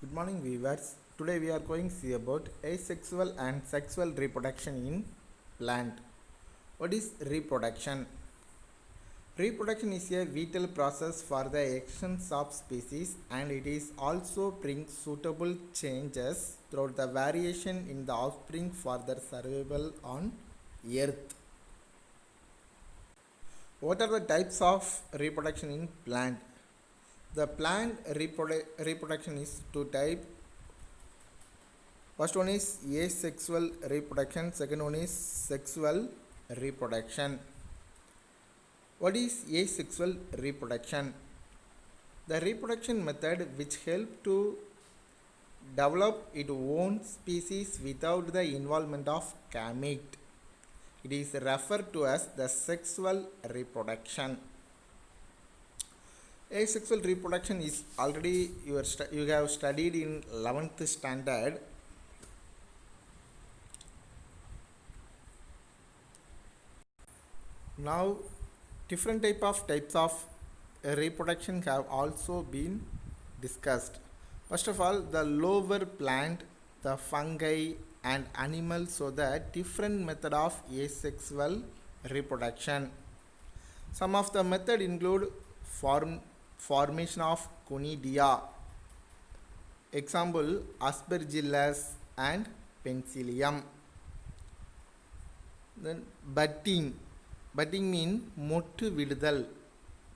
Good morning viewers. Today we are going to see about asexual and sexual reproduction in plant. What is reproduction? Reproduction is a vital process for the extension of species and it is also brings suitable changes throughout the variation in the offspring for their survival on earth. What are the types of reproduction in plant? The plant reproduction is two types. First one is asexual reproduction, second one is sexual reproduction. What is asexual reproduction? The reproduction method which help to develop its own species without the involvement of gamete. It is referred to as the sexual reproduction. Asexual reproduction is already you have studied in 11th standard. Now different types of reproduction have also been discussed. First of all, the lower plant, the fungi and animals show the different method of asexual reproduction. Some of the method include formation of conidia, example Aspergillus and Penicillium. Then budding means mottu vidudal,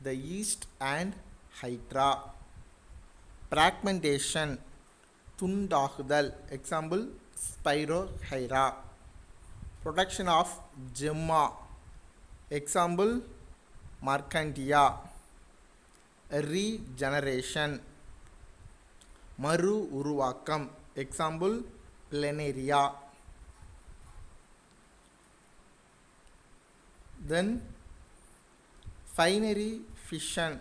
the yeast and hydra. Fragmentation, thundagudal, example Spirogyra. Production of gemma, example Marcandia. Regeneration, maru uruvakam, example Planaria. Then binary fission,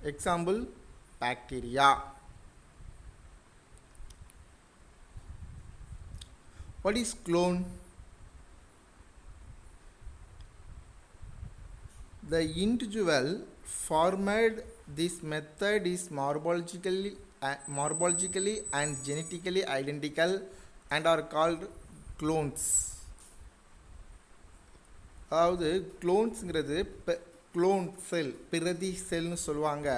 example bacteria. What is clone? The individual formed this method is morphologically and genetically identical and are called clones. அதாவது க்ளோன்ஸுங்கிறது clone செல் பிரதி செல்னு சொல்லுவாங்க.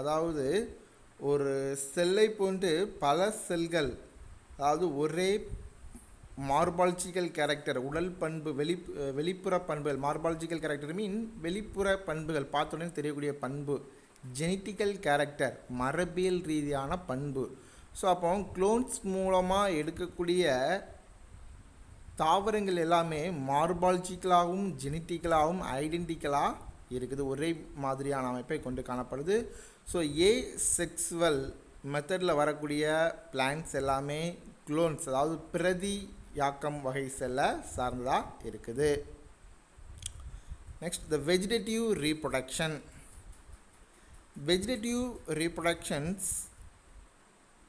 அதாவது ஒரு செல்லை போன்று பல செல்கள், அதாவது ஒரே மார்பாலஜிக்கல் கேரக்டர், உடல் பண்பு வெளிப்புற பண்புகள், மார்பாலஜிக்கல் கேரக்டர் மீன் வெளிப்புற பண்புகள், பார்த்தோன்னே தெரியக்கூடிய பண்பு, ஜெனட்டிக்கல் கேரக்டர் மரபியல் ரீதியான பண்பு. ஸோ அப்போ க்ளோன்ஸ் மூலமாக எடுக்கக்கூடிய தாவரங்கள் எல்லாமே மார்பாலஜிக்கலாகவும் ஜெனட்டிக்கலாகவும் ஐடென்டிக்கலாக இருக்குது, ஒரே மாதிரியான அமைப்பை கொண்டு காணப்படுது. ஸோ ஏசெக்சுவல் மெத்தடில் வரக்கூடிய பிளான்ட்ஸ் எல்லாமே க்ளோன்ஸ், அதாவது பிரதி யாக்கம் வகை செல்லை சார்ந்ததாக இருக்குது. Next, the vegetative reproduction. Vegetative reproductions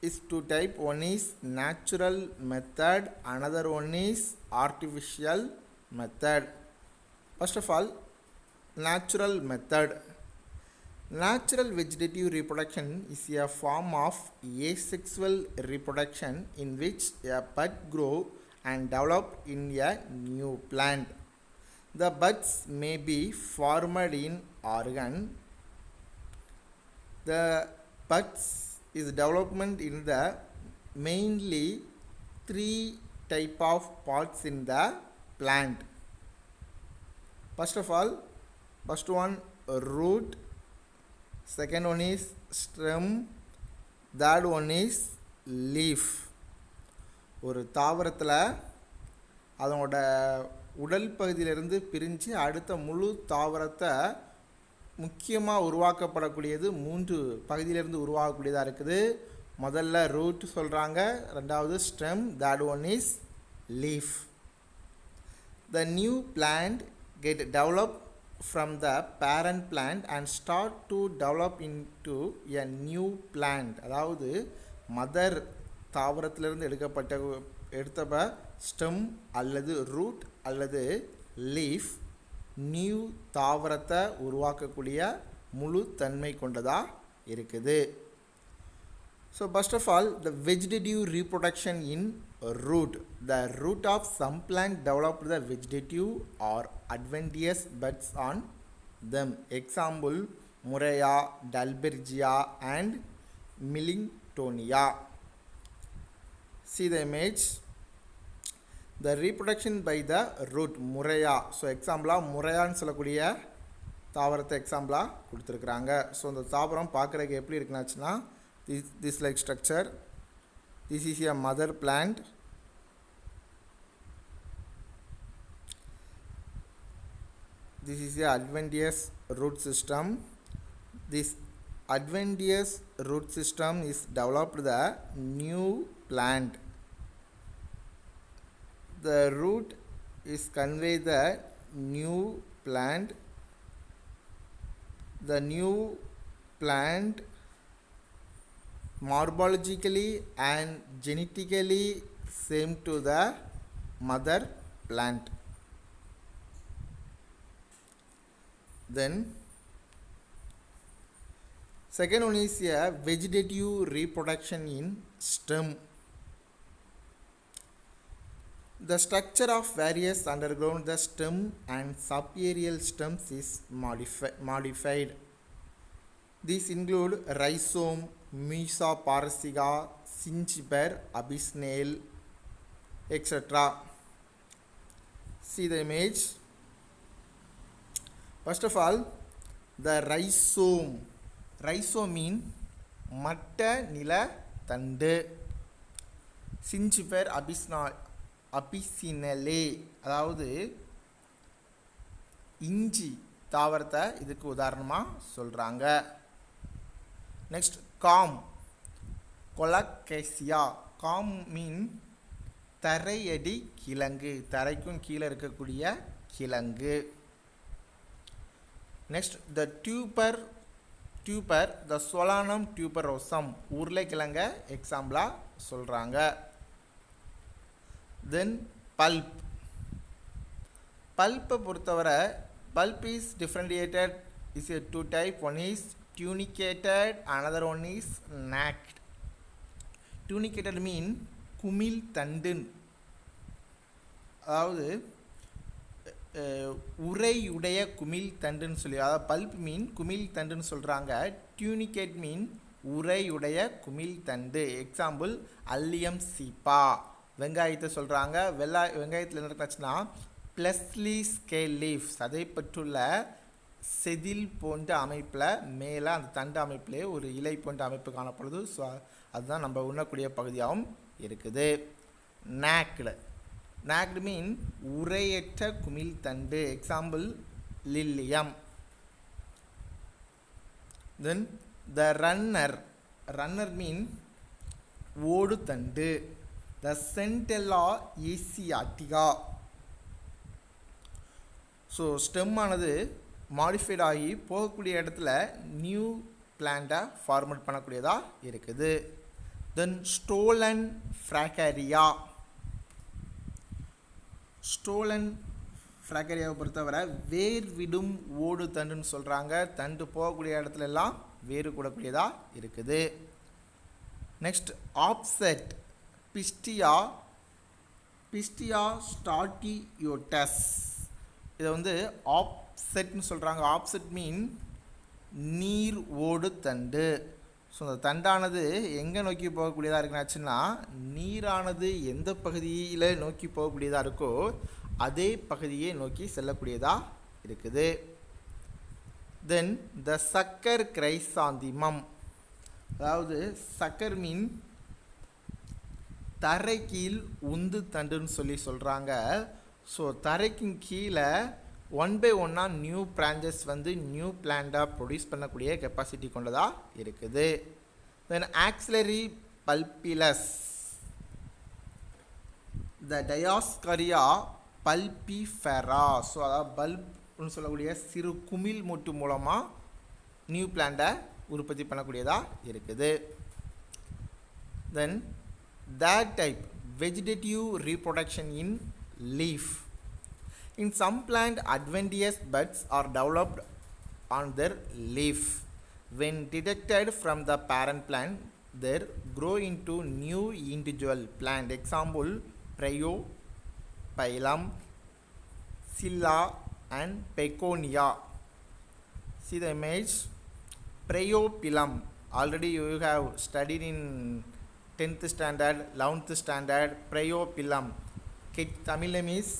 is two type. One is natural method, another one is artificial method. First of all, natural method. Natural vegetative reproduction is a form of asexual reproduction in which a bud grow and develop in a new plant. The buds may be formed in organ. The buds is development in the mainly three type of parts in the plant. First of all, first one root, second one is stem, third one is leaf. ஒரு தாவரத்தில் அதனோட உடல் பகுதியிலிருந்து பிரிஞ்சு அடுத்த முழு தாவரத்தை முக்கியமாக உருவாக்கப்படக்கூடியது 3 பகுதியிலிருந்து உருவாகக்கூடியதாக இருக்குது. முதல்ல ரூட் சொல்கிறாங்க, ரெண்டாவது stem, third one is leaf. The new plant get develop from the parent plant and start to develop into a new plant. அதாவது மதர் தாவரத்திலிருந்து எடுத்தப்ப ஸ்டெம் அல்லது ரூட் அல்லது லீஃப் நியூ தாவரத்தை உருவாக்கக்கூடிய முழு தன்மை கொண்டதாக இருக்குது. So first of all, the vegetative reproduction in root. The root of some plant develop the vegetative or adventitious buds on them. Example, Murraya, Dalbergia and Millingtonia. See the image. The reproduction by the root, Murraya. So example, முறையான்னு சொல்லக்கூடிய தாவரத்தை எக்ஸாம்பிளாக கொடுத்துருக்குறாங்க. So இந்த தாவரம் பார்க்குறதுக்கு எப்படி இருக்குன்னாச்சுன்னா this like structure. This is a mother plant. This is a adventitious root system. This adventitious root system is developed the new plant. The root is convey the new plant. The new plant morphologically and genetically same to the mother plant. Then second one is a vegetative reproduction in stem. The structure of various underground the stem and subaerial stems is modified. These include rhizome, Mesoparasiga, Zingiber, abyssal, etc. See the image. First of all, the rhizome. Rhizome means மட்ட நில தண்டு. Zingiber abyssale, அதாவது இஞ்சி தாவரத்தை இதுக்கு உதாரணமாக சொல்கிறாங்க. Next corm, colocasia. Corm mean தரையடி கிழங்கு, தரைக்கும் கீழே இருக்கக்கூடிய கிழங்கு. Next the tuber, the solanum tuberosum, உருளைக்கிழங்க எக்ஸாம்பிளாக சொல்கிறாங்க. தென் பல்ப். பல்ப்பை பொறுத்தவரை pulp is differentiated is a two type. One is tunicated, another one is nacked. Tunicated mean குமிழ் தண்டுன், அதாவது உரையுடைய குமிழ் தண்டுன்னு சொல்லி, அதாவது பல்ப் மீன் குமிழ் தண்டுன்னு சொல்கிறாங்க. டியூனிகேட் மீன் உரையுடைய குமிழ் தண்டு. எக்ஸாம்பிள் அல்லியம் சீப்பா. வெங்காயத்தை சொல்கிறாங்க. வெங்காயத்தில் என்ன இருந்துச்சுன்னா ப்ளஸ்லி ஸ்கேல் லீவ்ஸ், அதை பற்றுள்ள செதில் போன்ற அமைப்பில் மேலே அந்த தண்டு அமைப்பிலே ஒரு இலை போன்ற அமைப்பு காணப்படுது. ஸோ அதுதான் நம்ம உண்ணக்கூடிய பகுதியாகவும் இருக்குது. நாக்டு. நாக்டு மீன் உரையற்ற குமிழ் தண்டு. Example lilium. Then the runner. Runner mean ஓடு தண்டு. The centella asiatica. So stem ஆனது மாடிஃபைட் ஆகி போகக்கூடிய இடத்துல நியூ பிளான்ட்டை ஃபார்மேட் பண்ணக்கூடியதாக இருக்குது. தென் ஸ்டோலன் ஃப்ராகரியா. ஸ்டோலன் ஃப்ராகரியாவை பொறுத்தவரை வேர் விடும் ஓடு தண்டுன்னு சொல்கிறாங்க. தண்டு போகக்கூடிய இடத்துல எல்லாம் வேறு கூடக்கூடியதாக இருக்குது. Next offset. பிஸ்டியா ஸ்டாட்டியோட்டஸ். இதை வந்து ஆப்செட்னு சொல்கிறாங்க. ஆப்செட் மீன் நீர் ஓடு தண்டு. ஸோ அந்த தண்டானது எங்கே நோக்கி போகக்கூடியதாக இருக்குன்னாச்சுன்னா நீரானது எந்த பகுதியில் நோக்கி போகக்கூடியதாக இருக்கோ அதே பகுதியை நோக்கி செல்லக்கூடியதாக இருக்குது. தென் த சக்கர் கிரைசாந்திமம், அதாவது சக்கர் மீன் தரை கீழ் உந்து தண்டுன்னு சொல்கிறாங்க. ஸோ தரைக்கு கீழே 1/1 நியூ பிரான்ச்சஸ் வந்து நியூ பிளான்ட்டாக ப்ரொடியூஸ் பண்ணக்கூடிய கெப்பாசிட்டி கொண்டதாக இருக்குது. தென் ஆக்சிலரி பல்பிலஸ். த டயாஸ்கரியா பல்பிஃபெரா. ஸோ அதாவது பல்ப்னு சொல்லக்கூடிய சிறு குமிழ் மொட்டு மூலமாக நியூ பிளான்ட்டை உற்பத்தி பண்ணக்கூடியதாக இருக்குது. தென் that type vegetative reproduction in leaf. In some plant adventitious buds are developed on their leaf. When detected from the parent plant, there grow into new individual plant. Example, Preo, Phylum, Scilla and Peconia. See the image. Priopilum. Already you have studied in 10th standard, 11th standard. Priopilum. Tamil name is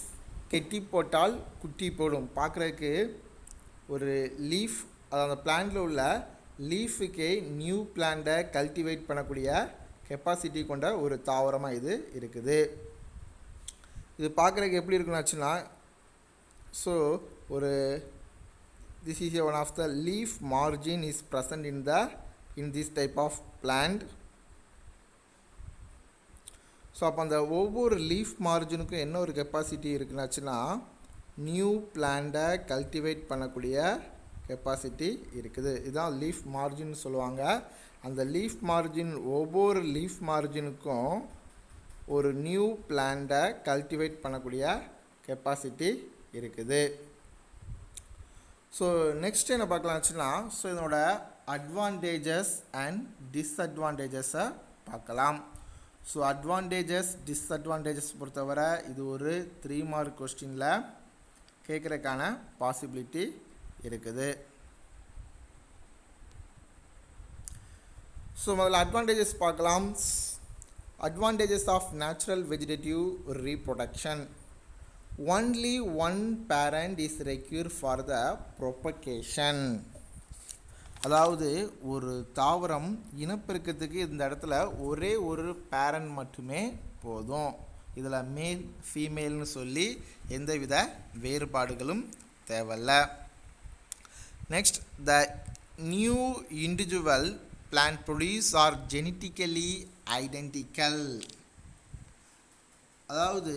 கெட்டி போட்டால் குட்டி போடும். பார்க்குறதுக்கு ஒரு leaf, அது அந்த பிளான்ட்டில் உள்ள லீஃபுக்கே new பிளான்ட்டை கல்டிவேட் பண்ணக்கூடிய கெப்பாசிட்டி கொண்ட ஒரு தாவரமாக இது இருக்குது. இது பார்க்குறதுக்கு எப்படி இருக்குன்னு ஸோ ஒரு this is one of the leaf margin is present in this type of plant. So அப்போ அந்த ஒவ்வொரு லீஃப் மார்ஜினுக்கும் என்ன ஒரு கெப்பாசிட்டி இருக்குன்னாச்சுன்னா நியூ பிளான்ட்டை கல்டிவேட் பண்ணக்கூடிய கெப்பாசிட்டி இருக்குது. இதுதான் லீஃப் மார்ஜின் சொல்லுவாங்க. அந்த லீஃப் மார்ஜின், ஒவ்வொரு லீஃப் மார்ஜினுக்கும் ஒரு நியூ பிளான்ட்டை கல்டிவேட் பண்ணக்கூடிய கெப்பாசிட்டி இருக்குது. ஸோ நெக்ஸ்ட் என்ன பார்க்கலாம்ச்சுன்னா, ஸோ இதனோட அட்வான்டேஜஸ் அண்ட் டிஸ்அட்வான்டேஜஸை பார்க்கலாம். ஸோ அட்வான்டேஜஸ் டிஸ்அட்வான்டேஜஸ் பொறுத்தவரை இது ஒரு 3 மார்க் கொஸ்டினில் கேட்குறதுக்கான பாசிபிலிட்டி இருக்குது. ஸோ முதல்ல அட்வான்டேஜஸ் பார்க்கலாம். Advantages of natural vegetative reproduction. Only one parent is required for the propagation. அதாவது ஒரு தாவரம் இனப்பெருக்கத்துக்கு இந்த இடத்துல ஒரே ஒரு பேரண்ட் மட்டுமே போதும். இதில் மேல் ஃபீமேல்னு சொல்லி எந்தவித வேறுபாடுகளும் தேவையில்ல. Next, the new individual plant produce R genetically identical. அதாவது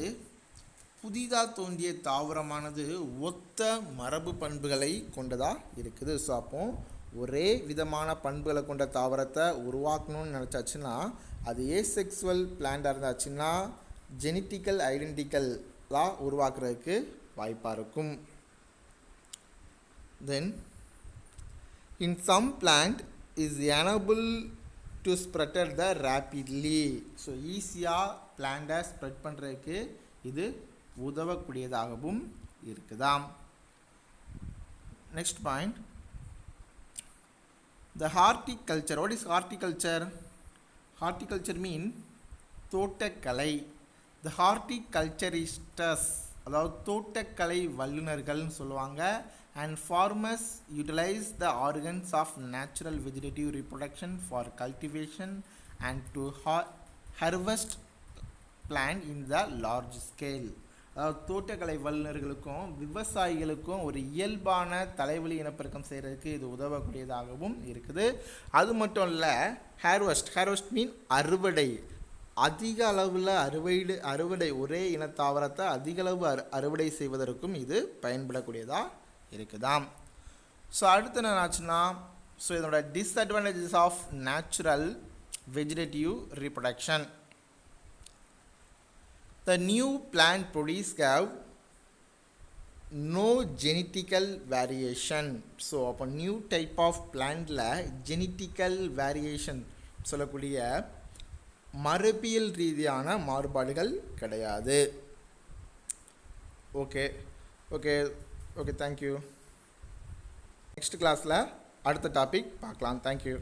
புதிதாக தோன்றிய தாவரமானது ஒத்த மரபு பண்புகளை கொண்டதாக இருக்குது. ஸோ அப்போ ஒரே விதமான பண்புகளை கொண்ட தாவரத்தை உருவாக்கணும்னு நினச்சாச்சுன்னா அது ஏசெக்சுவல் பிளான்டாக இருந்தாச்சுன்னா ஜெனட்டிக்கல் ஐடென்டிக்கலாக உருவாக்குறதுக்கு வாய்ப்பாக இருக்கும். Then in some plant is enable to spread the rapidly. So ஈஸியாக பிளான்ட்டை ஸ்ப்ரெட் பண்ணுறதுக்கு இது உதவக்கூடியதாகவும் இருக்குதாம். Next point, the horticulture. What is horticulture? Horticulture mean தோட்டக்கலை. த ஹார்டிகல்ச்சரிஸ்டஸ், அதாவது தோட்டக்கலை வல்லுநர்கள்னு சொல்லுவாங்க. And farmers utilise the organs of natural vegetative reproduction for cultivation and to harvest plant in the large scale. அதாவது தோட்டக்கலை வல்லுநர்களுக்கும் விவசாயிகளுக்கும் ஒரு இயல்பான தலைவலி இனப்பெருக்கம் செய்கிறதுக்கு இது உதவக்கூடியதாகவும் இருக்குது. அது மட்டும் இல்லை, ஹார்வெஸ்ட் மீன் அறுவடை. அதிக அளவில் அறுவடை ஒரே இனத்தாவரத்தை அதிக அளவு அறுவடை செய்வதற்கும் இது பயன்படக்கூடியதாக இருக்குதாம். ஸோ அடுத்து என்ன ஆச்சுன்னா, ஸோ இதனோட disadvantages of natural vegetative reproduction. The new plant produce have no genetical variation. So அப்போ நியூ டைப் ஆஃப் பிளான்ட்டில் ஜெனட்டிக்கல் வேரியேஷன் சொல்லக்கூடிய மரபியல் ரீதியான மாறுபாடுகள் கிடையாது. Okay thank you. நெக்ஸ்ட் கிளாஸில் அடுத்த டாபிக் பார்க்கலாம். தேங்க்யூ.